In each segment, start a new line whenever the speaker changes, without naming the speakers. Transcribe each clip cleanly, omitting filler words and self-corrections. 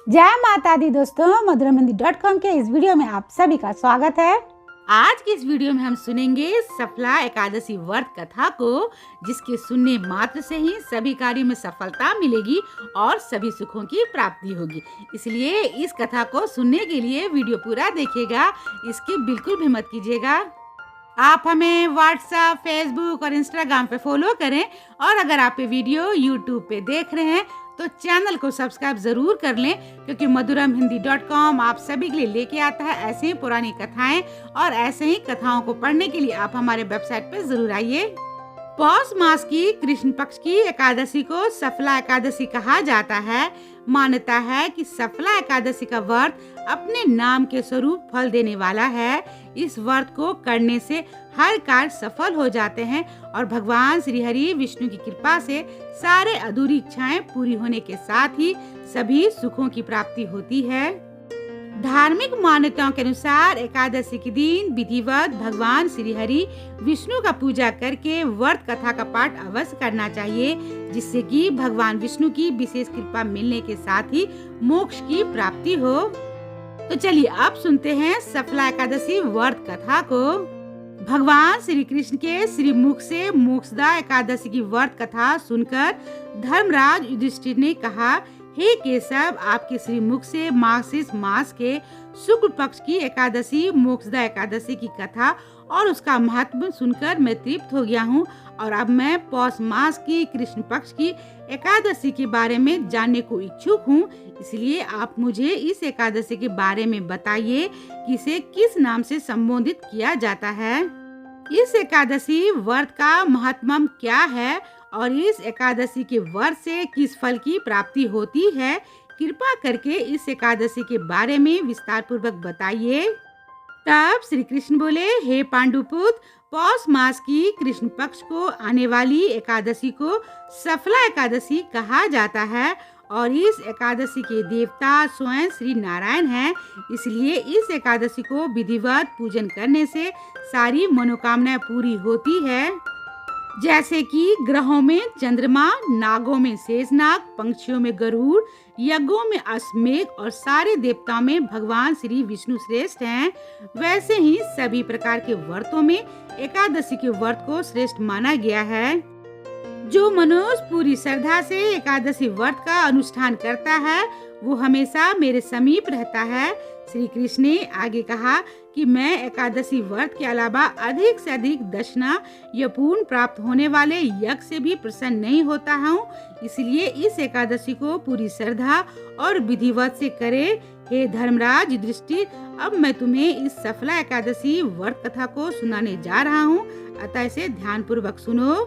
जय माता दी दोस्तों, मधुरमहिंदी.com के इस वीडियो में आप सभी का स्वागत है।
आज की इस वीडियो में हम सुनेंगे सफला एकादशी व्रत कथा को, जिसके सुनने मात्र से ही सभी कार्यों में सफलता मिलेगी और सभी सुखों की प्राप्ति होगी। इसलिए इस कथा को सुनने के लिए वीडियो पूरा देखिएगा, इसकी बिल्कुल भी मत कीजिएगा। आप हमें व्हाट्सएप, फेसबुक और इंस्टाग्राम पे फॉलो करें और अगर आप ये वीडियो यूट्यूब पे देख रहे हैं तो चैनल को सब्सक्राइब जरूर कर लें, क्योंकि मधुरमहिंदी.com आप सभी के लिए लेके आता है ऐसे ही पुरानी कथाएं और ऐसे ही कथाओं को पढ़ने के लिए आप हमारे वेबसाइट पे जरूर आइए। पौष मास की कृष्ण पक्ष की एकादशी को सफला एकादशी कहा जाता है। मान्यता है कि सफला एकादशी का व्रत अपने नाम के स्वरूप फल देने वाला है। इस व्रत को करने से हर कार्य सफल हो जाते हैं और भगवान श्री हरि विष्णु की कृपा से सारे अधूरी इच्छाएं पूरी होने के साथ ही सभी सुखों की प्राप्ति होती है। धार्मिक मान्यताओं के अनुसार एकादशी के दिन विधिवत भगवान श्री हरि विष्णु का पूजा करके व्रत कथा का पाठ अवश्य करना चाहिए, जिससे कि भगवान विष्णु की विशेष कृपा मिलने के साथ ही मोक्ष की प्राप्ति हो। तो चलिए अब सुनते हैं सफला एकादशी व्रत कथा को। भगवान श्री कृष्ण के श्री मुख से मोक्षदा एकादशी की व्रत कथा सुनकर धर्मराज युधिष्ठिर ने कहा, हे केशव, आपके श्री मुख से मार्गशीर्ष मास के शुक्ल पक्ष की एकादशी मोक्षदा एकादशी की कथा और उसका महत्व सुनकर मैं तृप्त हो गया हूँ और अब मैं पौष मास की कृष्ण पक्ष की एकादशी के बारे में जानने को इच्छुक हूँ। इसलिए आप मुझे इस एकादशी के बारे में बताइए कि इसे किस नाम से संबोधित किया जाता है। इस एकादशी व्रत का महत्व क्या है और इस एकादशी के व्रत से किस फल की प्राप्ति होती है, कृपा करके इस एकादशी के बारे में विस्तार पूर्वक बताइए। तब श्री कृष्ण बोले, हे पांडुपुत्र, पौष मास की कृष्ण पक्ष को आने वाली एकादशी को सफला एकादशी कहा जाता है और इस एकादशी के देवता स्वयं श्री नारायण हैं। इसलिए इस एकादशी को विधिवत पूजन करने से सारी मनोकामनाएं पूरी होती है, जैसे कि ग्रहों में चंद्रमा, नागों में शेषनाग, पंक्षियों में गरुड़, यज्ञों में अश्वमेघ और सारे देवताओं में भगवान श्री विष्णु श्रेष्ठ हैं। वैसे ही सभी प्रकार के व्रतों में एकादशी के व्रत को श्रेष्ठ माना गया है। जो मनुष्य पूरी श्रद्धा से एकादशी व्रत का अनुष्ठान करता है वो हमेशा मेरे समीप रहता है। श्री कृष्ण ने आगे कहा कि मैं एकादशी व्रत के अलावा अधिक से अधिक दक्षिणा या पूर्ण प्राप्त होने वाले यज्ञ से भी प्रसन्न नहीं होता हूँ। इसलिए इस एकादशी को पूरी श्रद्धा और विधिवत से करे। हे धर्मराज युधिष्ठिर, अब मैं तुम्हें इस सफला एकादशी व्रत कथा को सुनाने जा रहा हूँ, अतः इसे ध्यान पूर्वक सुनो।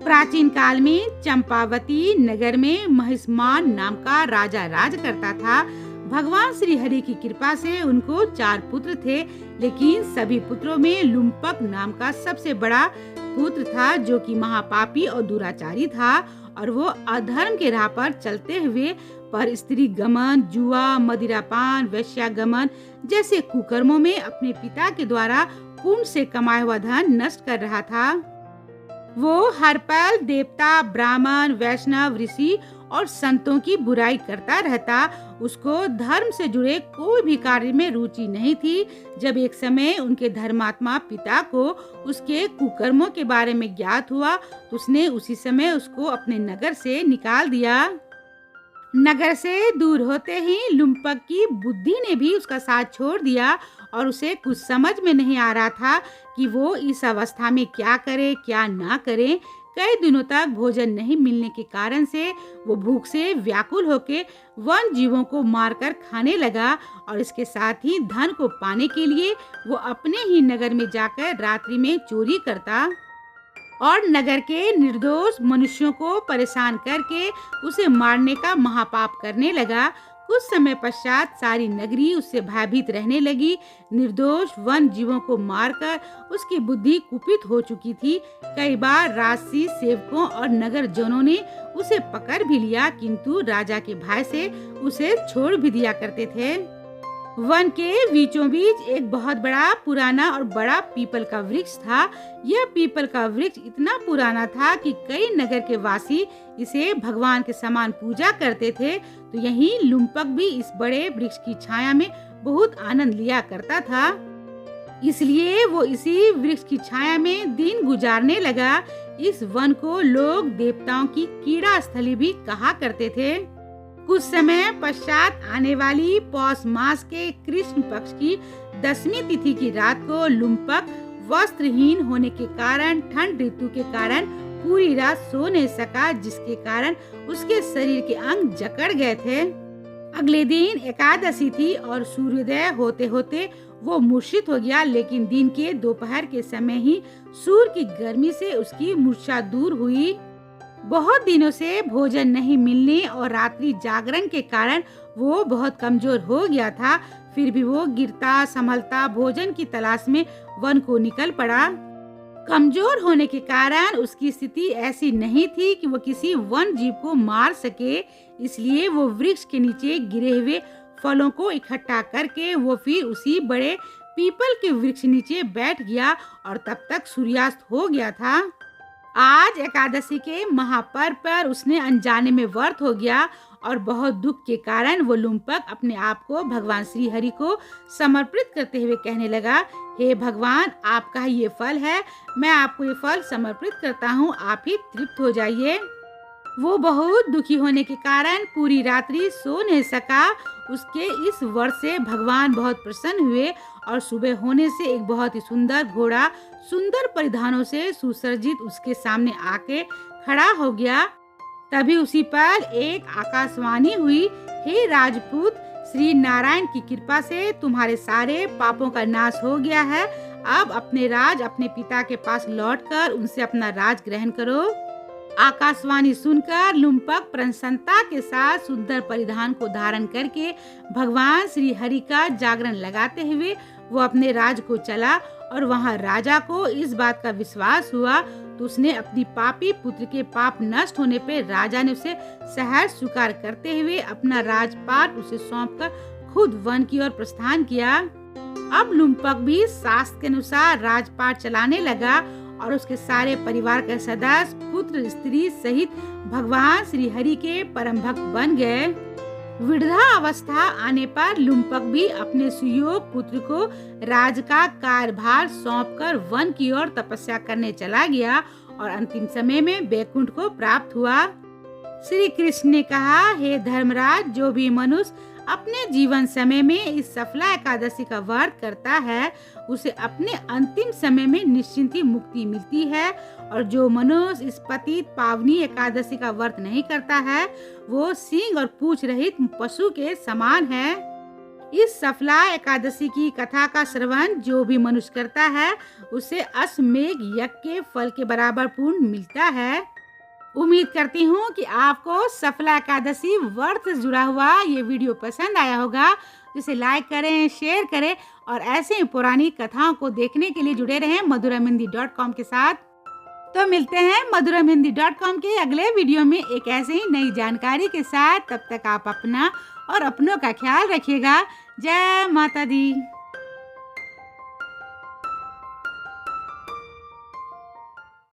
प्राचीन काल में चंपावती नगर में महिष्मान नाम का राजा राज करता था। भगवान श्री हरि की कृपा से उनको 4 पुत्र थे, लेकिन सभी पुत्रों में लुम्पक नाम का सबसे बड़ा पुत्र था, जो कि महापापी और दुराचारी था और वो अधर्म के राह पर चलते हुए पर स्त्री गमन, जुआ, मदिरापान, वेश्यागमन जैसे कुकर्मों में अपने पिता के द्वारा पुण्य से कमाया हुआ धन नष्ट कर रहा था। वो हर पल देवता, ब्राह्मण, वैष्णव, ऋषि और संतों की बुराई करता रहता। उसको धर्म से जुड़े कोई भी कार्य में रुचि नहीं थी। जब एक समय उनके धर्मात्मा पिता को उसके कुकर्मों के बारे में ज्ञात हुआ तो उसने उसी समय उसको अपने नगर से निकाल दिया। नगर से दूर होते ही लुम्पक की बुद्धि ने भी उसका साथ छोड़ दिया और उसे कुछ समझ में नहीं आ रहा था कि वो इस अवस्था में क्या करे क्या ना करे। कई दिनों तक भोजन नहीं मिलने के कारण से वो भूख से व्याकुल होकर वन जीवों को मारकर खाने लगा और इसके साथ ही धन को पाने के लिए वो अपने ही नगर में जाकर रात्रि में चोरी करता और नगर के निर्दोष मनुष्यों को परेशान करके उसे मारने का महापाप करने लगा। कुछ समय पश्चात सारी नगरी उससे भयभीत रहने लगी। निर्दोष वन जीवों को मारकर उसकी बुद्धि कुपित हो चुकी थी। कई बार राजसी सेवकों और नगर जनों ने उसे पकड़ भी लिया, किंतु राजा के भय से उसे छोड़ भी दिया करते थे। वन के बीचों बीच एक बहुत बड़ा पुराना और बड़ा पीपल का वृक्ष था। यह पीपल का वृक्ष इतना पुराना था कि कई नगर के वासी इसे भगवान के समान पूजा करते थे। तो यहीं लुम्पक भी इस बड़े वृक्ष की छाया में बहुत आनंद लिया करता था। इसलिए वो इसी वृक्ष की छाया में दिन गुजारने लगा। इस वन को लोग देवताओं की क्रीड़ा स्थली भी कहा करते थे। कुछ समय पश्चात आने वाली पौष मास के कृष्ण पक्ष की 10वीं तिथि की रात को लुम्पक वस्त्रहीन होने के कारण, ठंड ऋतु के कारण पूरी रात सो नहीं सका, जिसके कारण उसके शरीर के अंग जकड़ गए थे। अगले दिन एकादशी थी और सूर्योदय होते होते वो मूर्छित हो गया, लेकिन दिन के दोपहर के समय ही सूर्य की गर्मी से उसकी मूर्छा दूर हुई। बहुत दिनों से भोजन नहीं मिलने और रात्रि जागरण के कारण वो बहुत कमजोर हो गया था। फिर भी वो गिरता संभलता भोजन की तलाश में वन को निकल पड़ा। कमजोर होने के कारण उसकी स्थिति ऐसी नहीं थी कि वो किसी वन जीव को मार सके, इसलिए वो वृक्ष के नीचे गिरे हुए फलों को इकट्ठा करके वो फिर उसी बड़े पीपल के वृक्ष नीचे बैठ गया और तब तक सूर्यास्त हो गया था। आज एकादशी के महापर्व पर उसने अनजाने में व्रत हो गया और बहुत दुख के कारण वो लुम्पक अपने आप को भगवान श्री हरि को समर्पित करते हुए कहने लगा, हे भगवान, आपका ये फल है, मैं आपको ये फल समर्पित करता हूँ, आप ही तृप्त हो जाइए। वो बहुत दुखी होने के कारण पूरी रात्रि सो नहीं सका। उसके इस व्रत से भगवान बहुत प्रसन्न हुए और सुबह होने से एक बहुत ही सुंदर घोड़ा सुंदर परिधानों से सुसज्जित उसके सामने आके खड़ा हो गया। तभी उसी पर एक आकाशवाणी हुई, हे राजपूत, श्री नारायण की कृपा से तुम्हारे सारे पापों का नाश हो गया है। अब अपने पिता के पास लौटकर उनसे अपना राज ग्रहण करो। आकाशवाणी सुनकर लुम्पक प्रसन्नता के साथ सुंदर परिधान को धारण करके भगवान श्री हरि का जागरण लगाते हुए वो अपने राज को चला और वहाँ राजा को इस बात का विश्वास हुआ तो उसने अपनी पापी पुत्र के पाप नष्ट होने पर राजा ने उसे सहर्ष स्वीकार करते हुए अपना राजपाट उसे सौंपकर खुद वन की ओर प्रस्थान किया। अब लुम्पक भी शास्त्र के अनुसार राजपाट चलाने लगा और उसके सारे परिवार के सदस्य पुत्र स्त्री सहित भगवान श्री हरि के परम भक्त बन गए। वृद्धा अवस्था आने पर लुम्पक भी अपने सुयोग पुत्र को राज का कार्यभार सौंपकर वन की ओर तपस्या करने चला गया और अंतिम समय में वैकुंठ को प्राप्त हुआ। श्री कृष्ण ने कहा, हे धर्मराज, जो भी मनुष्य अपने जीवन समय में इस सफला एकादशी का व्रत करता है उसे अपने अंतिम समय में निश्चिंत ही मुक्ति मिलती है, और जो मनुष्य इस पतित पावनी एकादशी का व्रत नहीं करता है वो सींग और पूंछ रहित पशु के समान है। इस सफला एकादशी की कथा का श्रवण जो भी मनुष्य करता है उसे अश्वमेघ यज्ञ के फल के बराबर पुण्य मिलता है। उम्मीद करती हूँ कि आपको सफला एकादशी व्रत से जुड़ा हुआ ये वीडियो पसंद आया होगा। इसे लाइक करें, शेयर करें और ऐसे ही पुरानी कथाओं को देखने के लिए जुड़े रहें madhuramhindi.com के साथ। तो मिलते हैं madhuramhindi.com के अगले वीडियो में एक ऐसे ही नई जानकारी के साथ। तब तक आप अपना और अपनों का ख्याल रखिएगा। जय माता दी।